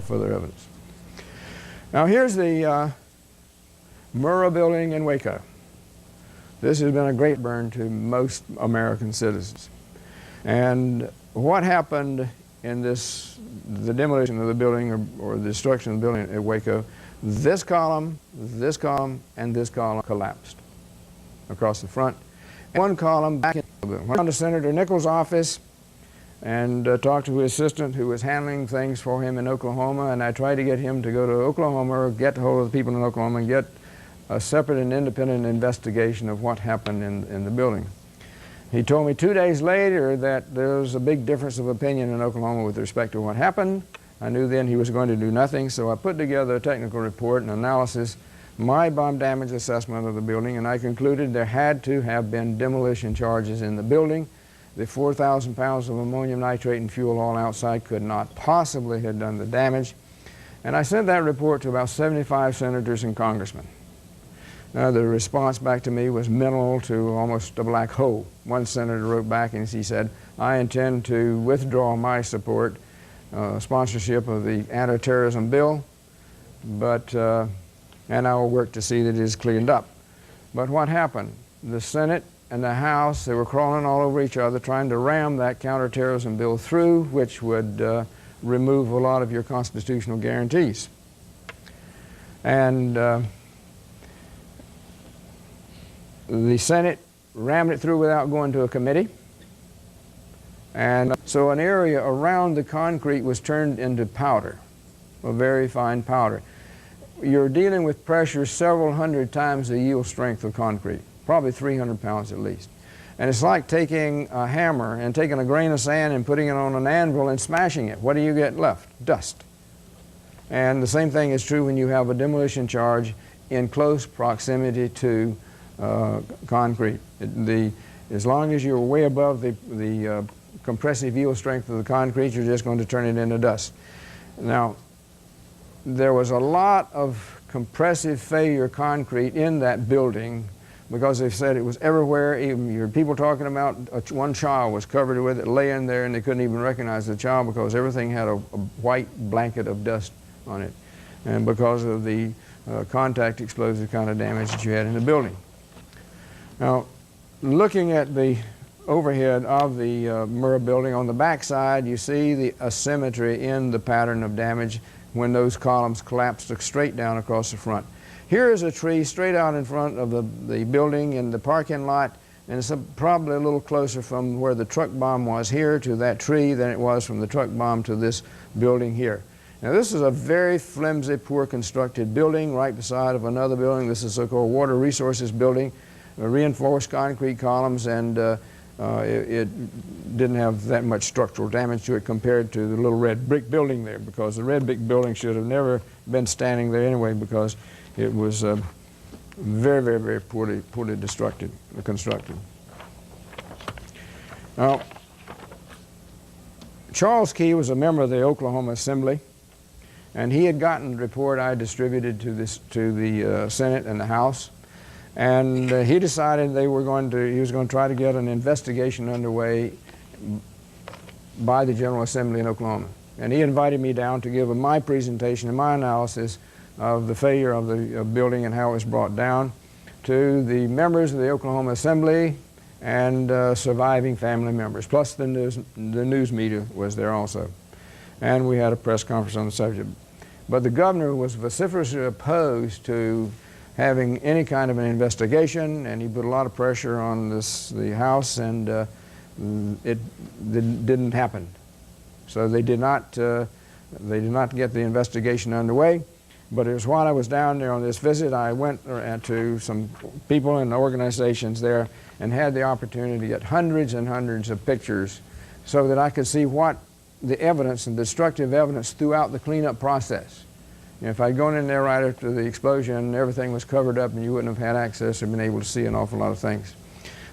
further evidence. Now here's the Murrah building in Waco. This has been a great burn to most American citizens. And what happened in the demolition of the building or the destruction of the building at Waco, this column, and this column collapsed across the front. One column back in the building. Went down to Senator Nichols' office and talked to his assistant who was handling things for him in Oklahoma, and I tried to get him to go to Oklahoma or get hold of the people in Oklahoma and get a separate and independent investigation of what happened in the building. He told me 2 days later that there was a big difference of opinion in Oklahoma with respect to what happened. I knew then he was going to do nothing, so I put together a technical report and analysis, my bomb damage assessment of the building, and I concluded there had to have been demolition charges in the building. The 4,000 pounds of ammonium nitrate and fuel all outside could not possibly have done the damage. And I sent that report to about 75 senators and congressmen. The response back to me was minimal to almost a black hole. One senator wrote back and he said, "I intend to withdraw my support, sponsorship of the anti-terrorism bill, and I will work to see that it is cleaned up." But what happened? The Senate and the House, they were crawling all over each other trying to ram that counterterrorism bill through, which would remove a lot of your constitutional guarantees. And the Senate rammed it through without going to a committee. And so an area around the concrete was turned into powder, a very fine powder. You're dealing with pressure several hundred times the yield strength of concrete, probably 300 pounds at least. And it's like taking a hammer and taking a grain of sand and putting it on an anvil and smashing it. What do you get left? Dust. And the same thing is true when you have a demolition charge in close proximity to concrete. As long as you're way above the compressive yield strength of the concrete, you're just going to turn it into dust. Now, there was a lot of compressive failure concrete in that building because they said it was everywhere. Even you heard people talking about one child was covered with it, laying there, and they couldn't even recognize the child because everything had a white blanket of dust on it, and because of the contact explosive kind of damage that you had in the building. Now, looking at the overhead of the Murrah building, on the back side you see the asymmetry in the pattern of damage when those columns collapsed straight down across the front. Here is a tree straight out in front of the building in the parking lot, and it's probably a little closer from where the truck bomb was here to that tree than it was from the truck bomb to this building here. Now this is a very flimsy, poor constructed building right beside of another building. This is a so-called water resources building, reinforced concrete columns, and it didn't have that much structural damage to it compared to the little red brick building there, because the red brick building should have never been standing there anyway because it was very, very, very poorly constructed. Now, Charles Key was a member of the Oklahoma Assembly, and he had gotten the report I distributed to the Senate and the House. And he decided he was going to try to get an investigation underway by the General Assembly in Oklahoma. And he invited me down to give my presentation and my analysis of the failure of the building and how it was brought down to the members of the Oklahoma Assembly and surviving family members. Plus the news media was there also. And we had a press conference on the subject. But the governor was vociferously opposed to having any kind of an investigation, and he put a lot of pressure on the House, and it didn't happen. So they did not get the investigation underway. But it was while I was down there on this visit, I went to some people and organizations there and had the opportunity to get hundreds and hundreds of pictures so that I could see what the evidence and destructive evidence throughout the cleanup process. If I'd gone in there right after the explosion, everything was covered up and you wouldn't have had access or been able to see an awful lot of things.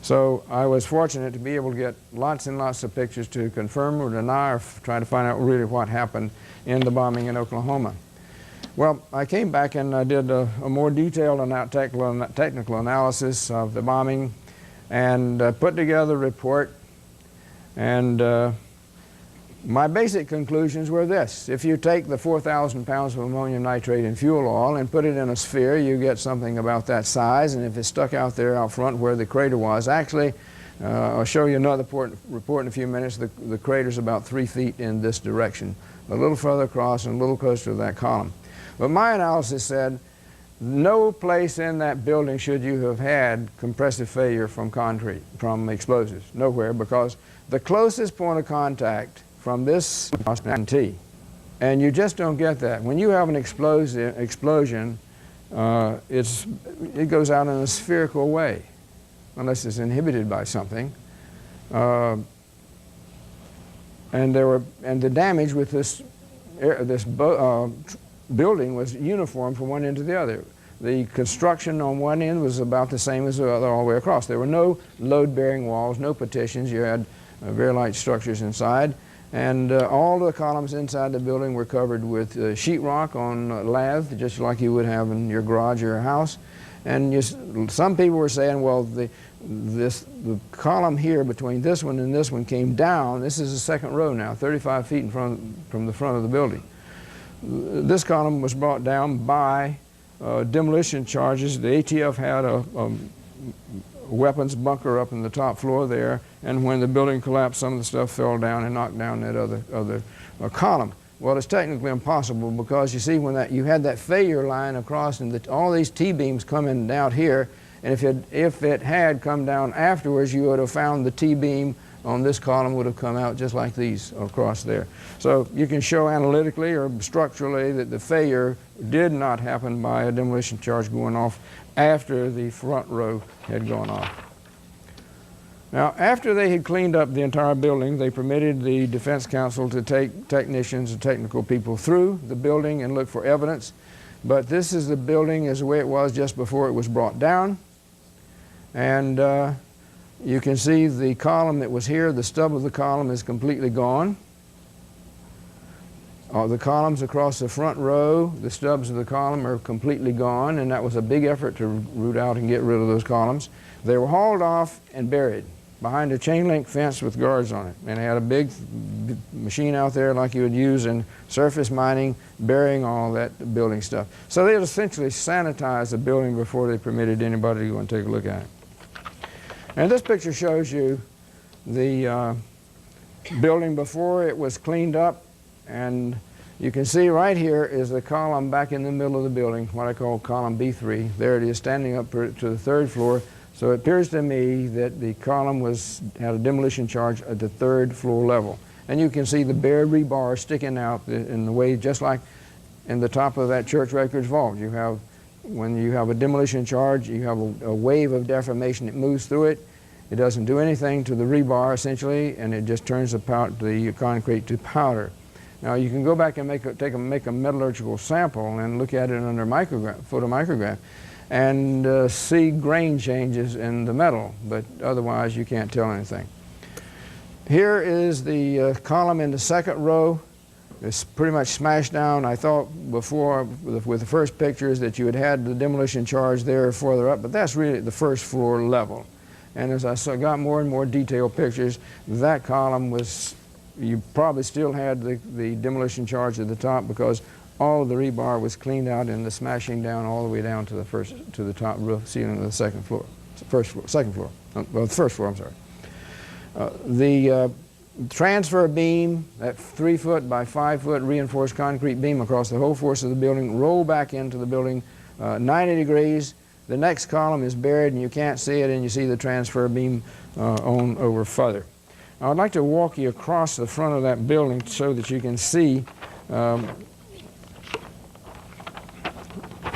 So I was fortunate to be able to get lots and lots of pictures to confirm or deny or try to find out really what happened in the bombing in Oklahoma. Well, I came back and I did a more detailed and technical analysis of the bombing and put together a report. And My basic conclusions were this. If you take the 4,000 pounds of ammonium nitrate in fuel oil and put it in a sphere, you get something about that size. And if it's stuck out there out front where the crater was, actually, I'll show you another report in a few minutes. The crater's about 3 feet in this direction, a little further across and a little closer to that column. But my analysis said no place in that building should you have had compressive failure from concrete, from explosives. Nowhere, because the closest point of contact from this T, and you just don't get that. When you have an explosion, it goes out in a spherical way, unless it's inhibited by something. And the damage with this building was uniform from one end to the other. The construction on one end was about the same as the other all the way across. There were no load-bearing walls, no partitions. You had very light structures inside. And all the columns inside the building were covered with sheetrock on lath, just like you would have in your garage or your house. And some people were saying, well, the column here between this one and this one came down. This is the second row now, 35 feet from the front of the building. This column was brought down by demolition charges. The ATF had a weapons bunker up in the top floor there, and when the building collapsed, some of the stuff fell down and knocked down that other column. Well, it's technically impossible because you see when you had that failure line across and all these T-beams coming out here, and if it had come down afterwards, you would have found the T-beam on this column would have come out just like these across there. So you can show analytically or structurally that the failure did not happen by a demolition charge going off after the front row had gone off. Now, after they had cleaned up the entire building, they permitted the Defense Council to take technicians and technical people through the building and look for evidence. But this is the building as the way it was just before it was brought down. And you can see the column that was here, the stub of the column is completely gone. The columns across the front row, the stubs of the column are completely gone, and that was a big effort to root out and get rid of those columns. They were hauled off and buried behind a chain link fence with guards on it. And they had a big machine out there like you would use in surface mining, burying all that building stuff. So they had essentially sanitized the building before they permitted anybody to go and take a look at it. And this picture shows you the building before it was cleaned up, and you can see right here is the column back in the middle of the building, what I call column B3. There it is standing up to the third floor. So it appears to me that the column had a demolition charge at the third floor level. And you can see the bare rebar sticking out in the way, just like in the top of that church records vault. When you have a demolition charge, you have a wave of deformation that moves through it. It doesn't do anything to the rebar, essentially, and it just turns the concrete to powder. Now, you can go back and make a metallurgical sample and look at it under photomicrograph and see grain changes in the metal, but otherwise you can't tell anything. Here is the column in the second row. It's pretty much smashed down. I thought before with the first pictures that you had the demolition charge there further up, but that's really the first floor level. And as I got more and more detailed pictures, that column you probably still had the demolition charge at the top because all of the rebar was cleaned out in the smashing down all the way down to the top roof ceiling of the second floor, second floor. Well, the first floor, I'm sorry. The transfer beam, that 3-foot by 5-foot reinforced concrete beam across the whole force of the building, rolled back into the building 90 degrees. The next column is buried and you can't see it, and you see the transfer beam on over further. Now, I'd like to walk you across the front of that building so that you can see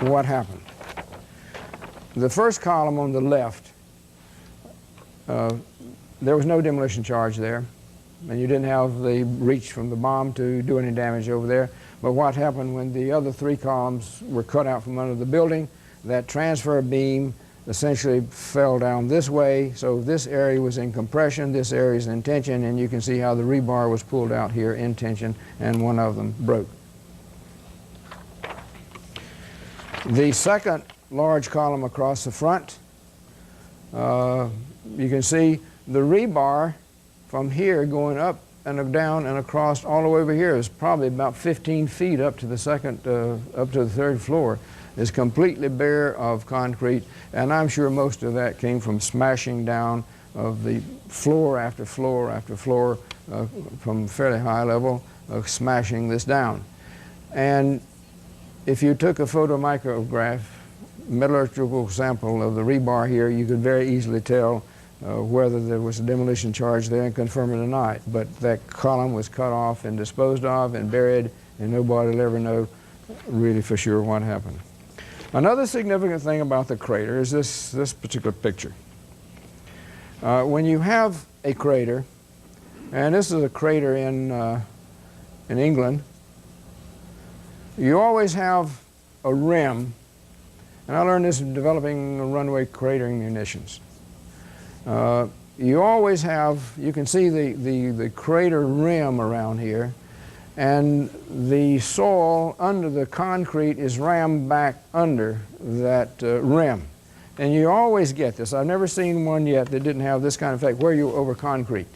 what happened. The first column on the left, there was no demolition charge there, and you didn't have the reach from the bomb to do any damage over there. But what happened when the other 3 columns were cut out from under the building, that transfer beam essentially fell down this way, so this area was in compression, this area is in tension, and you can see how the rebar was pulled out here in tension, and one of them broke. The second large column across the front, you can see the rebar from here going up and down and across all the way over here is probably about 15 feet up to the third floor is completely bare of concrete, and I'm sure most of that came from smashing down of the floor after floor after floor from fairly high level, smashing this down. And if you took a photomicrograph metallurgical sample of the rebar here, you could very easily tell whether there was a demolition charge there and confirm it or not. But that column was cut off and disposed of and buried, and nobody will ever know really for sure what happened. Another significant thing about the crater is this particular picture. When you have a crater, and this is a crater in England, you always have a rim, and I learned this in developing runway cratering munitions. You always have, you can see the crater rim around here, and the soil under the concrete is rammed back under that rim. And you always get this. I've never seen one yet that didn't have this kind of effect. Where you're over concrete,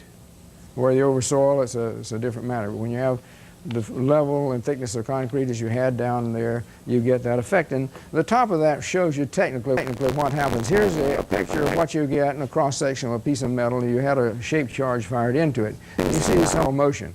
where you're over soil, it's a different matter. But when you have the level and thickness of concrete as you had down there, you get that effect. And the top of that shows you technically what happens. Here's a picture of what you get in a cross-section of a piece of metal. You had a shape charge fired into it. You see this whole motion.